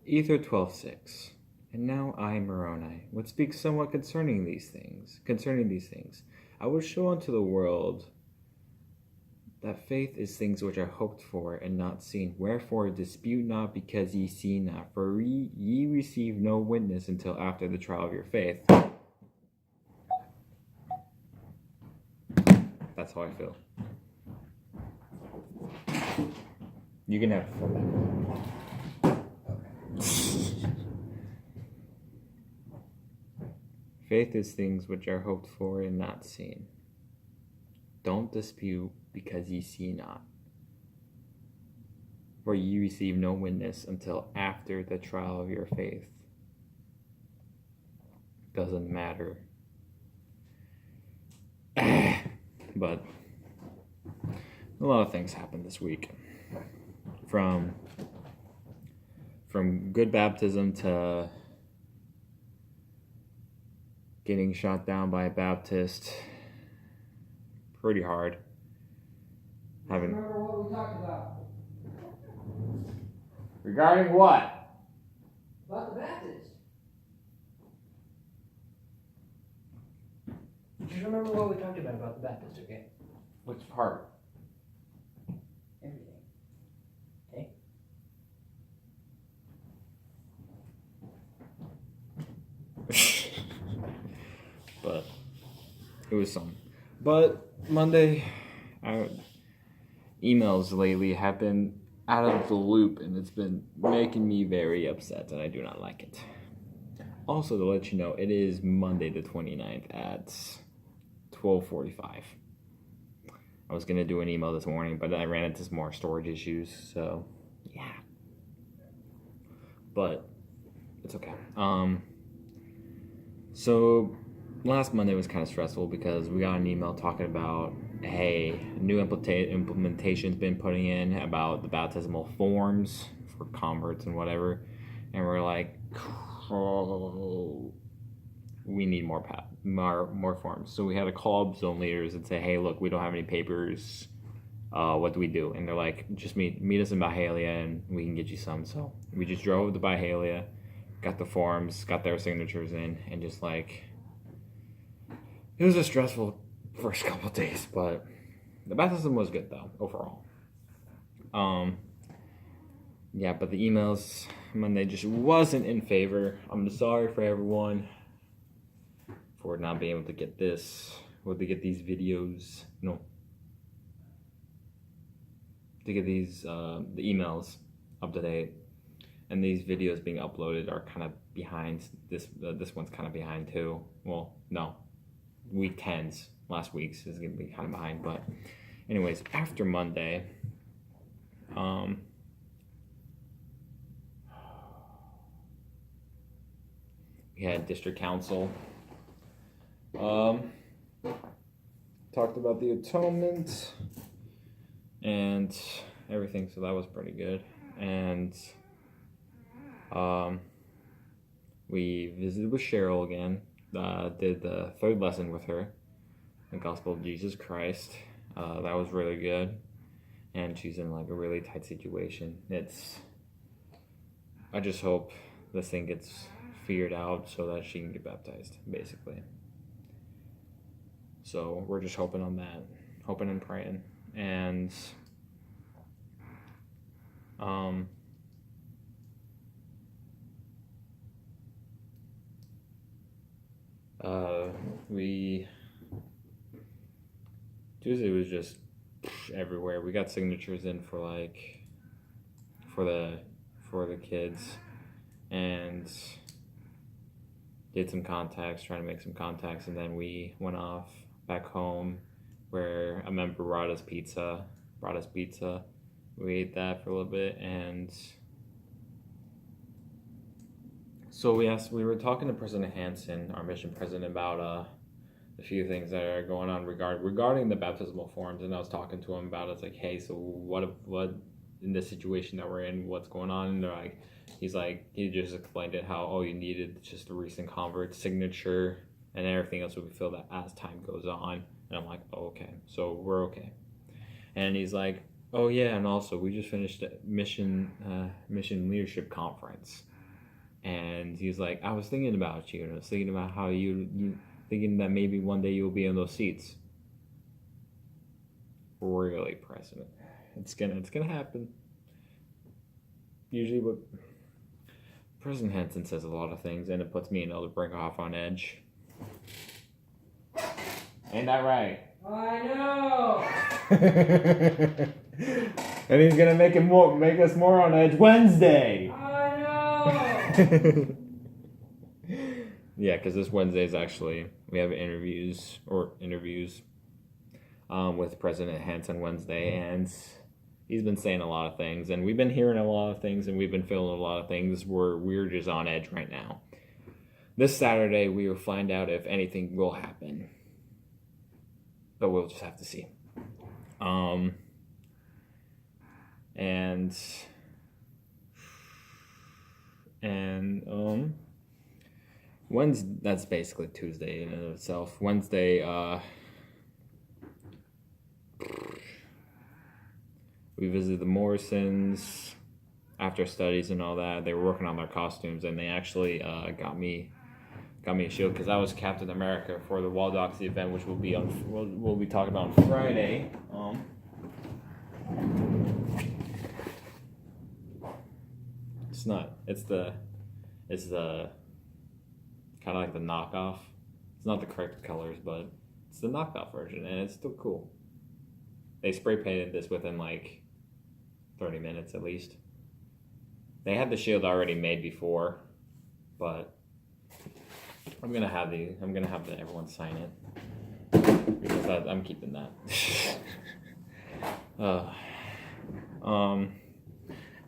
Ether 12:6. And now I, Moroni, would speak somewhat concerning these things. I would show unto the world that faith is things which are hoped for and not seen. Wherefore dispute not because ye see not, for ye receive no witness until after the trial of your faith. That's how I feel. You can have it for that. Faith is things which are hoped for and not seen. Don't dispute because ye see not, for ye receive no witness until after the trial of your faith. Doesn't matter. But a lot of things happened this week. From good baptism to getting shot down by a Baptist. Pretty hard. Remember what we talked about? Regarding what? About the Baptist. Just remember what we talked about the Baptist, okay? Which part? Everything. Okay? But it was some. But Monday, emails lately have been out of the loop, and it's been making me very upset, and I do not like it. Also, to let you know, it is Monday the 29th at 12:45. I was going to do an email this morning, but I ran into some more storage issues, so yeah. But it's okay. So last Monday was kind of stressful because we got an email talking about, hey, new implementation's been putting in about the baptismal forms for converts and whatever, and we're like, oh, we need more forms. So we had to call up zone leaders and say, hey, look, we don't have any papers. What do we do? And they're like, just meet us in Byhalia and we can get you some. So we just drove to Byhalia, got the forms, got their signatures in, and just like, it was a stressful first couple of days, but the baptism was good though, overall. Yeah, but the emails Monday just wasn't in favor. I'm sorry for everyone for not being able to get this, or to get these videos, to get these the emails up to date, and these videos being uploaded are kind of behind. This one's kind of behind too. Well, no, week 10's last week's is gonna be kind of behind, but anyways, after Monday, we had district council. Talked about the atonement and everything, so that was pretty good. And we visited with Cheryl again. Did the third lesson with her, the Gospel of Jesus Christ. That was really good, and she's in like a really tight situation. I just hope this thing gets figured out so that she can get baptized, basically. So we're just hoping on that, hoping and praying. And Tuesday was just everywhere. We got signatures in for the kids, and did some contacts, trying to make some contacts, and then we went off back home where a member brought us pizza. We ate that for a little bit, and so we were talking to President Hansen, our mission president, about a few things that are going on regarding the baptismal forms, and I was talking to him about it. It's like, hey, so what in this situation that we're in, what's going on? And he just explained it, how all you needed just a recent convert signature, and everything else will be filled out as time goes on. And I'm like, oh, okay, so we're okay. And he's like, oh yeah, and also we just finished a mission leadership conference. And he's like, I was thinking about you, and I was thinking about how you thinking that maybe one day you'll be in those seats. Really, President. It's gonna happen. Usually what President Henson says a lot of things, and it puts me and Elder Brinkhoff on edge. Ain't that right? I know. And he's gonna make us more on edge Wednesday. I know. Yeah, because this Wednesday is actually we have interviews with President Henson Wednesday, and he's been saying a lot of things, and we've been hearing a lot of things, and we've been feeling a lot of things where we're just on edge right now. This Saturday, we will find out if anything will happen, but we'll just have to see. Wednesday, that's basically Tuesday in and of itself. Wednesday, we visited the Morrisons after studies and all that. They were working on their costumes, and they actually got me a shield because I was Captain America for the Wall Dogs event, which we'll be talking about on Friday. It's the kind of like the knockoff. It's not the correct colors, but it's the knockoff version, and it's still cool. They spray painted this within like 30 minutes at least. They had the shield already made before, but I'm gonna have everyone sign it because I'm keeping that.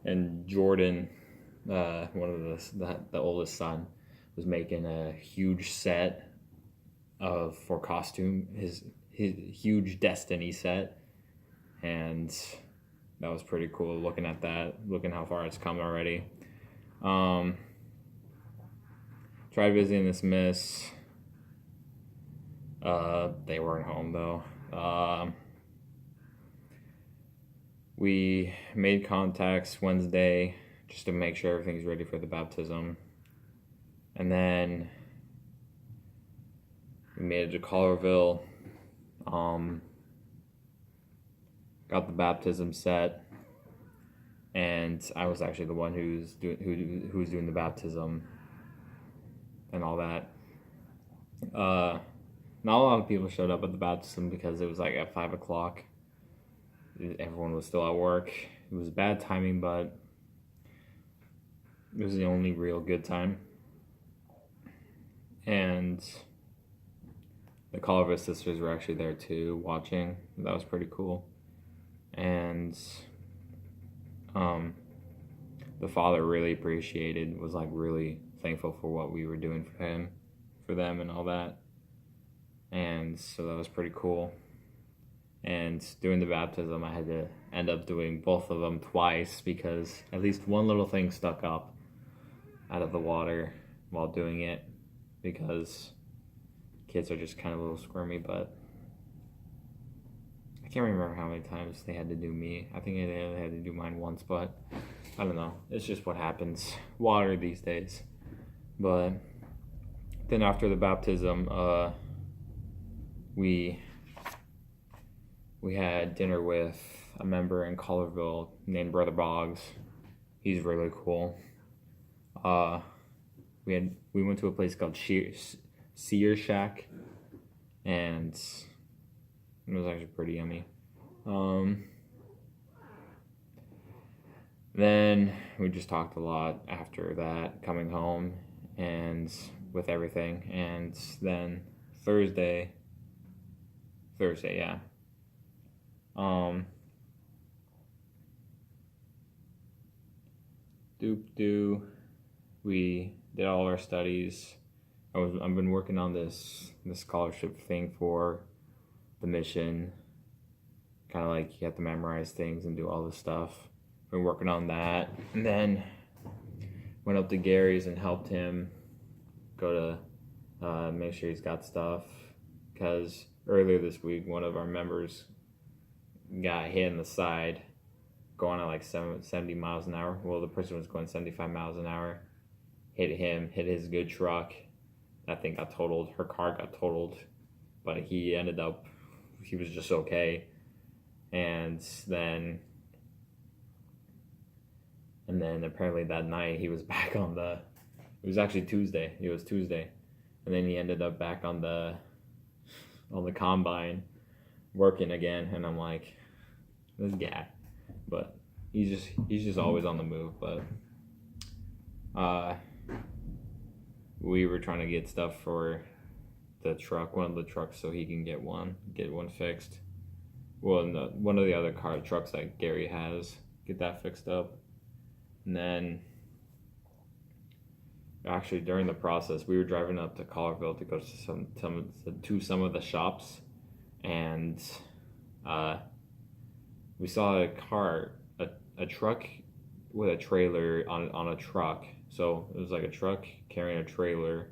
And Jordan, one of the oldest son, was making a huge set for costume, his huge Destiny set, and that was pretty cool looking at that, looking how far it's come already. Tried visiting this miss. They weren't home though. We made contacts Wednesday just to make sure everything's ready for the baptism. And then we made it to Colorville. Got the baptism set, and I was actually the one who was doing the baptism and all that. Not a lot of people showed up at the baptism because it was like at 5:00. Everyone was still at work. It was bad timing, but it was the only real good time. And the Colorville sisters were actually there too, watching. That was pretty cool. And the father really was like really thankful for what we were doing for them and all that. And so that was pretty cool. And doing the baptism, I had to end up doing both of them twice because at least one little thing stuck up out of the water while doing it, because kids are just kind of a little squirmy. But I can't remember how many times they had to do me. I think they had to do mine once, but I don't know. It's just what happens. Water these days. But then after the baptism, we had dinner with a member in Colorville named Brother Boggs. He's really cool. We went to a place called Sear Shack, and it was actually pretty yummy. Then we just talked a lot after that, coming home and with everything. And then Thursday, yeah. We did all our studies. I've been working on this scholarship thing for the mission. Kind of like you have to memorize things and do all this stuff. Been working on that, and then went up to Gary's and helped him go to make sure he's got stuff, because earlier this week one of our members got hit in the side going at like 70 miles an hour. Well, the person was going 75 miles an hour. hit him, hit his good truck. That thing got totaled. Her car got totaled, but he was just okay. And then apparently that night he was back on the. It was actually Tuesday. It was Tuesday, and then he ended up back on the combine, working again. And I'm like, this guy, but he's just always on the move. But we were trying to get stuff for the truck, one of the trucks, so he can get one fixed. Well, no, one of the other trucks that Gary has, get that fixed up. And then, actually, during the process, we were driving up to Collarville to go to some of the shops, and we saw a truck with a trailer on a truck. So it was like a truck carrying a trailer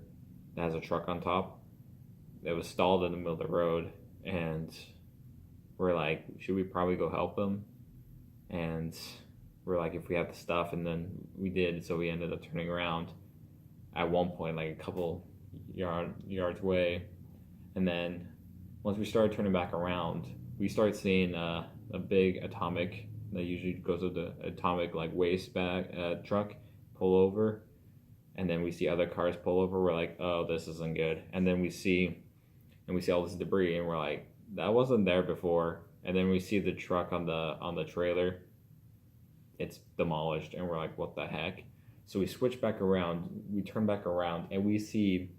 that has a truck on top. It was stalled in the middle of the road, and we're like, should we probably go help them? And we're like, if we have the stuff, and then we did. So we ended up turning around at one point, like a couple yards away, and then once we started turning back around, we started seeing a big atomic that usually goes with the atomic like waste bag truck pull over, and then we see other cars pull over. We're like, oh, this isn't good. And then we see all this debris, and we're like, that wasn't there before. And then we see the truck on the trailer, it's demolished, and we're like, what the heck? So we switch back around, we turn back around, and we see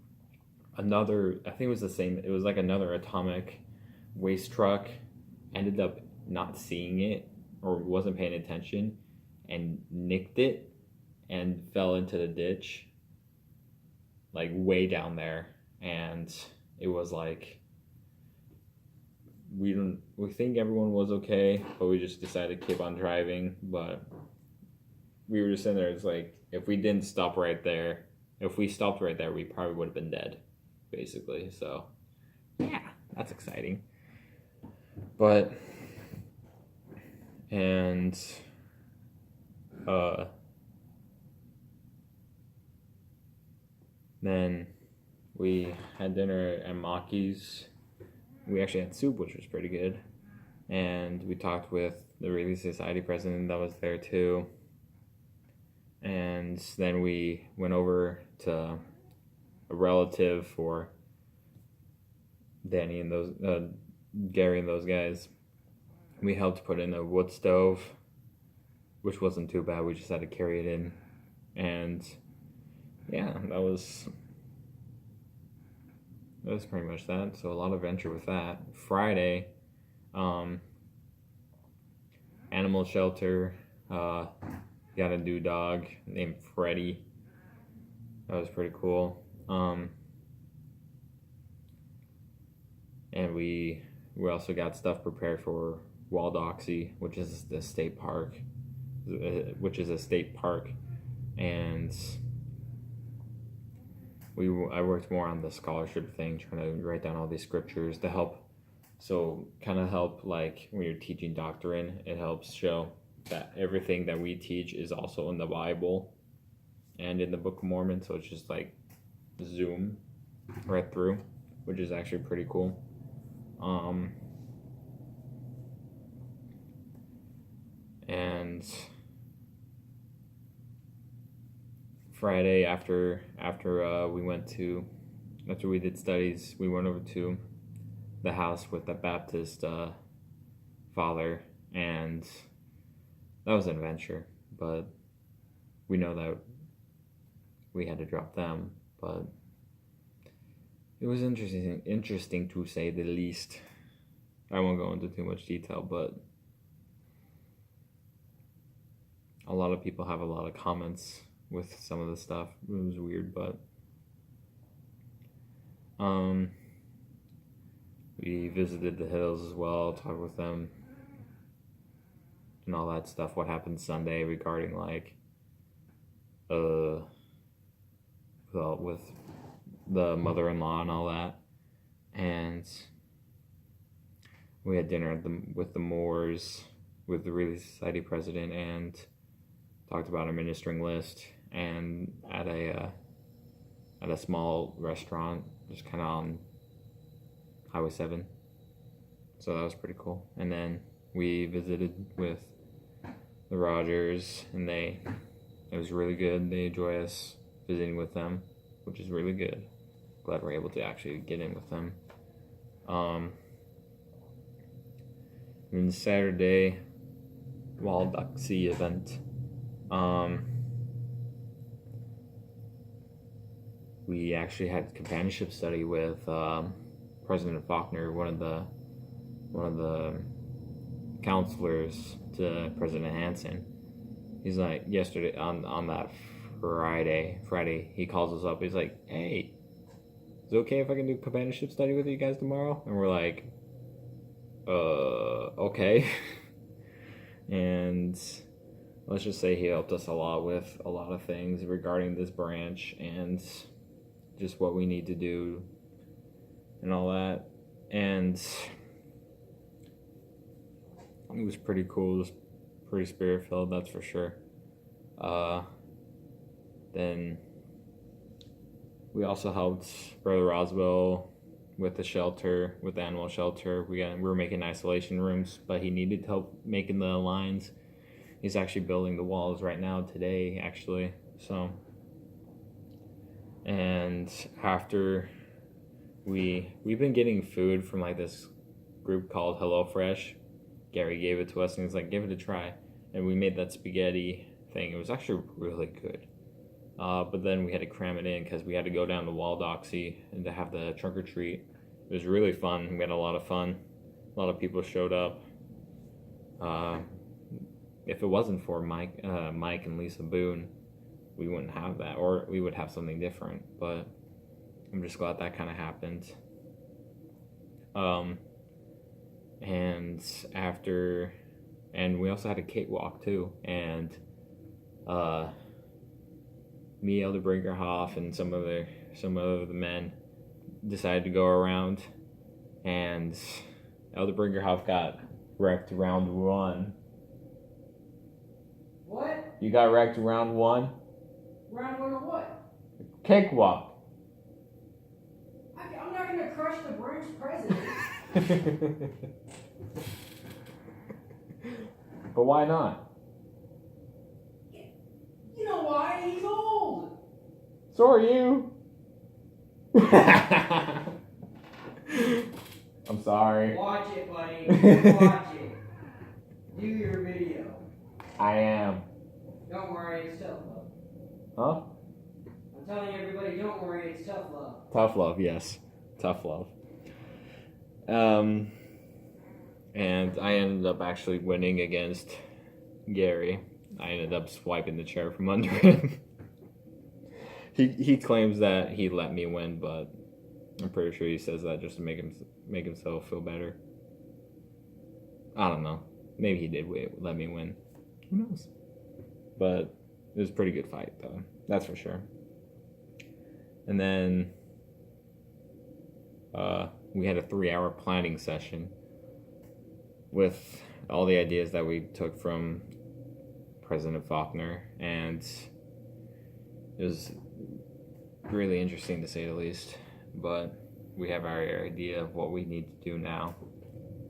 another, I think it was the same, it was like another atomic waste truck, ended up not seeing it or wasn't paying attention and nicked it and fell into the ditch, like way down there. And it was like, we think everyone was okay, but we just decided to keep on driving. But we were just sitting there, it's like, if we didn't stop right there, if we stopped right there, we probably would have been dead, basically. So yeah, that's exciting. But and then we had dinner at Maki's. We actually had soup, which was pretty good. And we talked with the Relief Society president that was there too. And then we went over to a relative for Danny and Gary and those guys. We helped put in a wood stove, which wasn't too bad. We just had to carry it in. And yeah, that was pretty much that. So a lot of adventure with that. Friday, animal shelter, got a new dog named Freddie. That was pretty cool. And we also got stuff prepared for Waldoxie, which is the state park, and I worked more on the scholarship thing, trying to write down all these scriptures to help. So kind of help, like when you're teaching doctrine, it helps show that everything that we teach is also in the Bible and in the Book of Mormon. So it's just like zoom right through, which is actually pretty cool. And Friday after we did studies, we went over to the house with the Baptist father, and that was an adventure. But we know that we had to drop them, but it was interesting to say the least. I won't go into too much detail, but a lot of people have a lot of comments with some of the stuff. It was weird, but we visited the hills as well, talked with them and all that stuff. What happened Sunday regarding with the mother-in-law and all that. And we had dinner with the Moores, with the Relief Society president, and talked about our ministering list. and at a small restaurant, just kind of on Highway 7. So that was pretty cool. And then we visited with the Rogers, and it was really good. They enjoy us visiting with them, which is really good. Glad we're able to actually get in with them. And Saturday, Wild Duck Sea event. We actually had a companionship study with President Faulkner, one of the counselors to President Hansen. He's like, yesterday on that Friday, he calls us up. He's like, "Hey, is it okay if I can do a companionship study with you guys tomorrow?" And we're like, okay. And let's just say he helped us a lot with a lot of things regarding this branch and just what we need to do and all that. And it was pretty cool. It was pretty spirit filled, that's for sure. Then we also helped Brother Roswell with the animal shelter. We were making isolation rooms, but he needed help making the lines. He's actually building the walls right now today, actually. So, and after we've been getting food from like this group called HelloFresh. Gary gave it to us and he's like, "Give it a try." And we made that spaghetti thing. It was actually really good. But then we had to cram it in because we had to go down to Waldoxie and to have the trunk or treat. It was really fun. We had a lot of fun. A lot of people showed up. If it wasn't for Mike and Lisa Boone, we wouldn't have that, or we would have something different. But I'm just glad that kind of happened. And we also had a cakewalk too, and me, Elder Brinkerhoff, and some of the men decided to go around, and Elder Brinkerhoff got wrecked round 1. What? You got wrecked round 1? Round one of what? Cakewalk. I'm not going to crush the branch president. But why not? You know why? He's old. So are you. I'm sorry. Watch it, buddy. Watch it. Do your video. I am. Don't worry, it's tough love. Huh? I'm telling everybody, don't worry, it's tough love. Tough love, yes. Tough love. And I ended up actually winning against Gary. I ended up swiping the chair from under him. He claims that he let me win, but I'm pretty sure he says that just to make himself feel better. I don't know. Maybe he did let me win. Who knows? But it was a pretty good fight, though. That's for sure. And then we had a 3-hour planning session with all the ideas that we took from President Faulkner, and it was really interesting to say the least. But we have our idea of what we need to do now,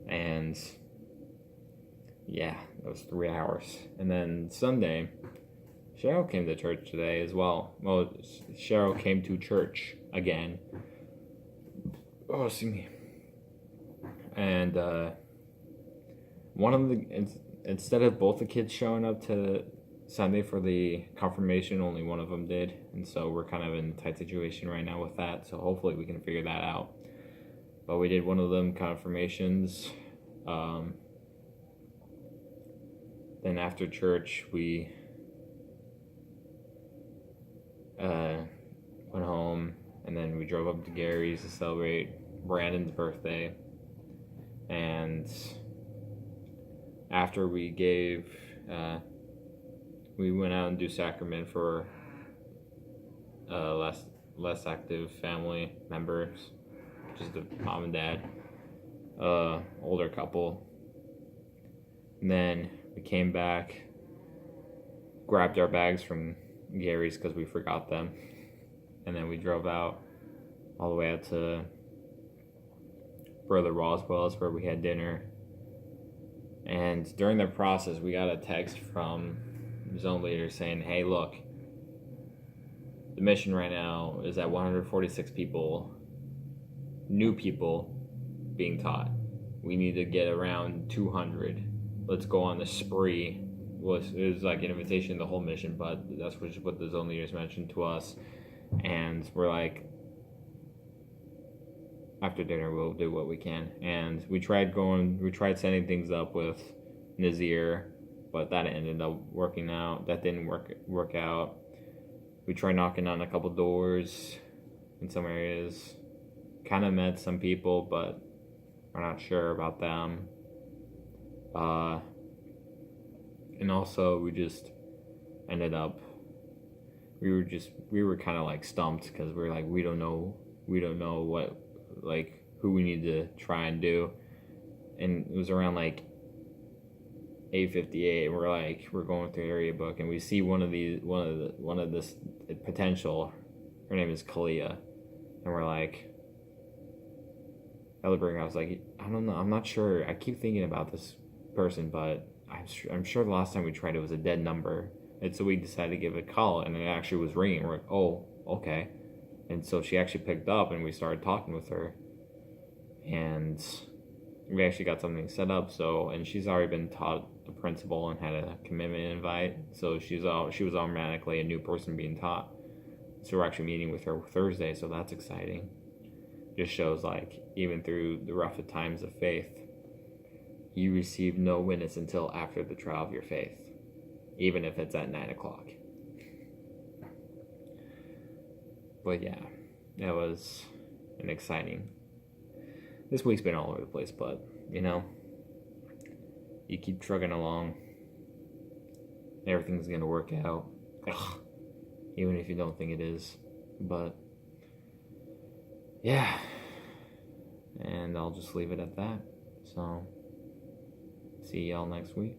and yeah, that was 3 hours. And then Sunday, Cheryl came to church today as well. Well, Cheryl came to church again. Oh, excuse me. And one of the, instead of both the kids showing up to Sunday for the confirmation, only one of them did. And so we're kind of in a tight situation right now with that. So hopefully we can figure that out. But we did one of them confirmations. Then after church, we went home, and then we drove up to Gary's to celebrate Brandon's birthday. And after we we went out and do sacrament for less active family members, just the mom and dad, older couple. And then we came back, grabbed our bags from Gary's because we forgot them. And then we drove out all the way out to Brother Roswell's where we had dinner. And during the process, we got a text from the zone leader saying, hey, look, the mission right now is at 146 people, new people being taught. We need to get around 200. Let's go on the spree. It was like an invitation to the whole mission, but that's what the zone leaders mentioned to us. And we're like, after dinner we'll do what we can. And we tried setting things up with Nazir, but that ended up working out. That didn't work out. We tried knocking on a couple doors in some areas. Kind of met some people, but we're not sure about them. And also we just ended up, we were kind of like stumped because we were like, we don't know what, like, who we need to try and do. And it was around like 8:58. We're going through area book, and we see one of this potential. Her name is Kalia, and we're like, I was like, I don't know, I'm not sure. I keep thinking about this person, but I'm sure the last time we tried it was a dead number. And so we decided to give it a call, and it actually was ringing. We're like, oh, okay. And so she actually picked up, and we started talking with her, and we actually got something set up. So, and she's already been taught the principal and had a commitment invite. So she was automatically a new person being taught. So we're actually meeting with her Thursday. So that's exciting. Just shows like even through the rough times of faith, you receive no witness until after the trial of your faith, even if it's at 9:00. But yeah, that was an exciting. This week's been all over the place, but you keep trucking along. Everything's gonna work out. Ugh. Even if you don't think it is. But yeah. And I'll just leave it at that. So see y'all next week.